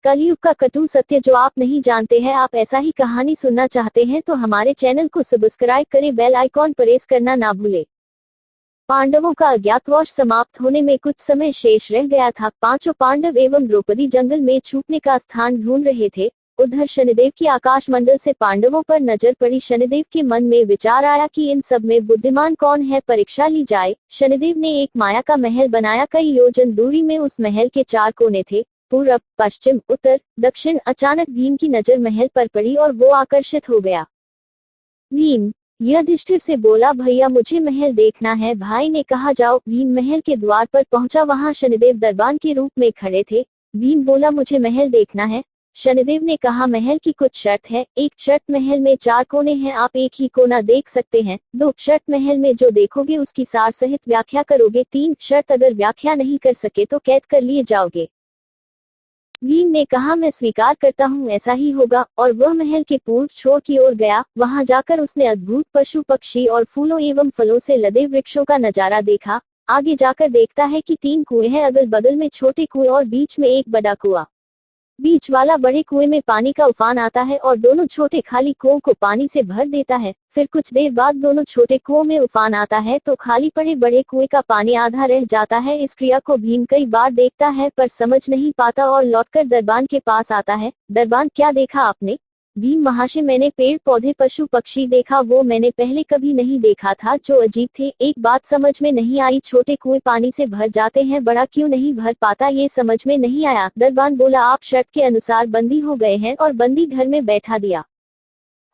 कलयुग का कटु सत्य जो आप नहीं जानते हैं। आप ऐसा ही कहानी सुनना चाहते हैं तो हमारे चैनल को सब्सक्राइब करें, बेल आइकॉन प्रेस करना ना भूलें। पांडवों का अज्ञातवास समाप्त होने में कुछ समय शेष रह गया था। पांचों पांडव एवं द्रौपदी जंगल में छुपने का स्थान ढूंढ रहे थे। उधर शनिदेव की आकाश मंडल से पांडवों पर नजर पड़ी। शनिदेव के मन में विचार आया कि इन सब में बुद्धिमान कौन है, परीक्षा ली जाए। शनिदेव ने एक माया का महल बनाया। कई योजन दूरी में उस महल के 4 कोने थे, पूरब, पश्चिम, उत्तर, दक्षिण। अचानक भीम की नजर महल पर पड़ी और वो आकर्षित हो गया। भीम युधिष्ठिर से बोला, भैया मुझे महल देखना है। भाई ने कहा जाओ। भीम महल के द्वार पर पहुंचा। वहां शनिदेव दरबान के रूप में खड़े थे। भीम बोला, मुझे महल देखना है। शनिदेव ने कहा, महल की कुछ शर्त है। एक शर्त, महल में 4 कोने हैं, आप एक ही कोना देख सकते हैं। 2 शर्त, महल में जो देखोगे उसकी सार सहित व्याख्या करोगे। 3 शर्त, अगर व्याख्या नहीं कर सके तो कैद कर लिए जाओगे। भीम ने कहा, मैं स्वीकार करता हूँ, ऐसा ही होगा। और वह महल के पूर्व छोर की ओर गया। वहां जाकर उसने अद्भुत पशु पक्षी और फूलों एवं फलों से लदे वृक्षों का नजारा देखा। आगे जाकर देखता है कि 3 कुएं हैं, अगल बगल में छोटे कुएं और बीच में एक बड़ा कुआं। बीच वाला बड़े कुएं में पानी का उफान आता है और दोनों छोटे खाली कुओं को पानी से भर देता है। फिर कुछ देर बाद दोनों छोटे कुओं में उफान आता है तो खाली पड़े बड़े कुएं का पानी आधा रह जाता है। इस क्रिया को भीम कई बार देखता है पर समझ नहीं पाता और लौटकर दरबान के पास आता है। दरबान, क्या देखा आपने? भीम, महाशय मैंने पेड़ पौधे पशु पक्षी देखा, वो मैंने पहले कभी नहीं देखा था, जो अजीब थे। एक बात समझ में नहीं आई, छोटे कुएं पानी से भर जाते हैं, बड़ा क्यों नहीं भर पाता, ये समझ में नहीं आया। दरबान बोला, आप शर्त के अनुसार बंदी हो गए हैं और बंदी घर में बैठा दिया।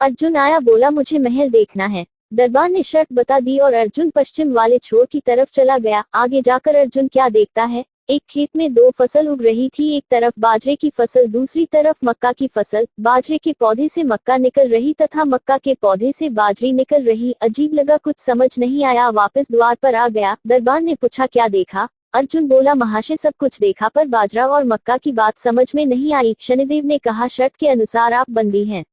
अर्जुन आया, बोला मुझे महल देखना है। दरबान ने शर्त बता दी और अर्जुन पश्चिम वाले छोर की तरफ चला गया। आगे जाकर अर्जुन क्या देखता है, एक खेत में 2 फसल उग रही थी, एक तरफ बाजरे की फसल, दूसरी तरफ मक्का की फसल। बाजरे के पौधे से मक्का निकल रही तथा मक्का के पौधे से बाजरी निकल रही। अजीब लगा, कुछ समझ नहीं आया, वापस द्वार पर आ गया। दरबान ने पूछा, क्या देखा? अर्जुन बोला, महाशय सब कुछ देखा पर बाजरा और मक्का की बात समझ में नहीं आई। शनिदेव ने कहा, शर्त के अनुसार आप बंदी हैं।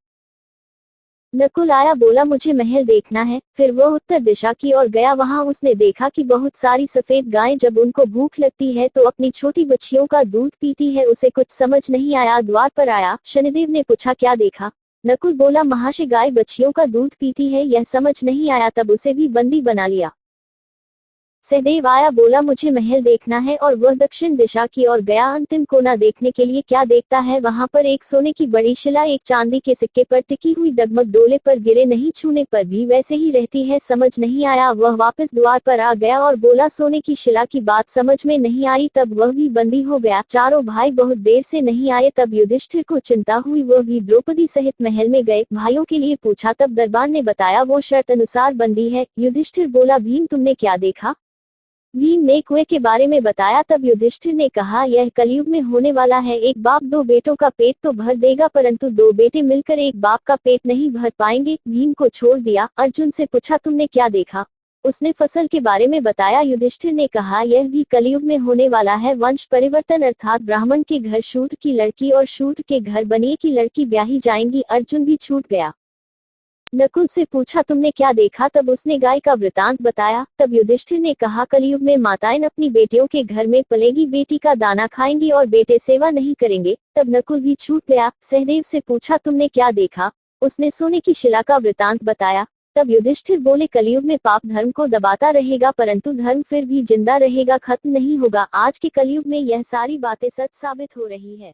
नकुल आया, बोला मुझे महल देखना है। फिर वह उत्तर दिशा की ओर गया। वहां उसने देखा कि बहुत सारी सफेद गायें जब उनको भूख लगती है तो अपनी छोटी बच्चियों का दूध पीती है। उसे कुछ समझ नहीं आया, द्वार पर आया। शनिदेव ने पूछा, क्या देखा? नकुल बोला, महाशय गाय बच्चियों का दूध पीती है, यह समझ नहीं आया, तब उसे भी बंदी बना लिया। सहदेव आया, बोला मुझे महल देखना है और वह दक्षिण दिशा की ओर गया। अंतिम कोना देखने के लिए क्या देखता है, वहां पर एक सोने की बड़ी शिला एक चांदी के सिक्के पर टिकी हुई, डगमग डोले पर गिरे नहीं, छूने पर भी वैसे ही रहती है। समझ नहीं आया, वह वापस द्वार पर आ गया और बोला, सोने की शिला की बात समझ में नहीं आई, तब वह भी बंदी हो गया। चारों भाई बहुत देर से नहीं आए, तब युधिष्ठिर को चिंता हुई, वह भी द्रौपदी सहित महल में गए। भाइयों के लिए पूछा, तब दरबान ने बताया वो शर्त अनुसार बंदी है। युधिष्ठिर बोला, भीम तुमने क्या देखा? भीम ने कुएं के बारे में बताया। तब युधिष्ठिर ने कहा, यह कलयुग में होने वाला है। एक बाप 2 बेटों का पेट तो भर देगा परंतु 2 बेटे मिलकर एक बाप का पेट नहीं भर पाएंगे। भीम को छोड़ दिया। अर्जुन से पूछा, तुमने क्या देखा? उसने फसल के बारे में बताया। युधिष्ठिर ने कहा, यह भी कलयुग में होने वाला है। वंश परिवर्तन अर्थात ब्राह्मण के घर शूद्र की लड़की और शूद्र के घर बनिए की लड़की ब्याही जाएंगी। अर्जुन भी छूट गया। नकुल से पूछा, तुमने क्या देखा? तब उसने गाय का वृतांत बताया। तब युधिष्ठिर ने कहा, कलयुग में माताएं अपनी बेटियों के घर में पलेगी, बेटी का दाना खाएंगी और बेटे सेवा नहीं करेंगे। तब नकुल भी छूट गया। सहदेव से पूछा, तुमने क्या देखा? उसने सोने की शिला का वृतांत बताया। तब युधिष्ठिर बोले, कलयुग में पाप धर्म को दबाता रहेगा परंतु धर्म फिर भी जिंदा रहेगा, खत्म नहीं होगा। आज के कलयुग में यह सारी बातें सच साबित हो रही है।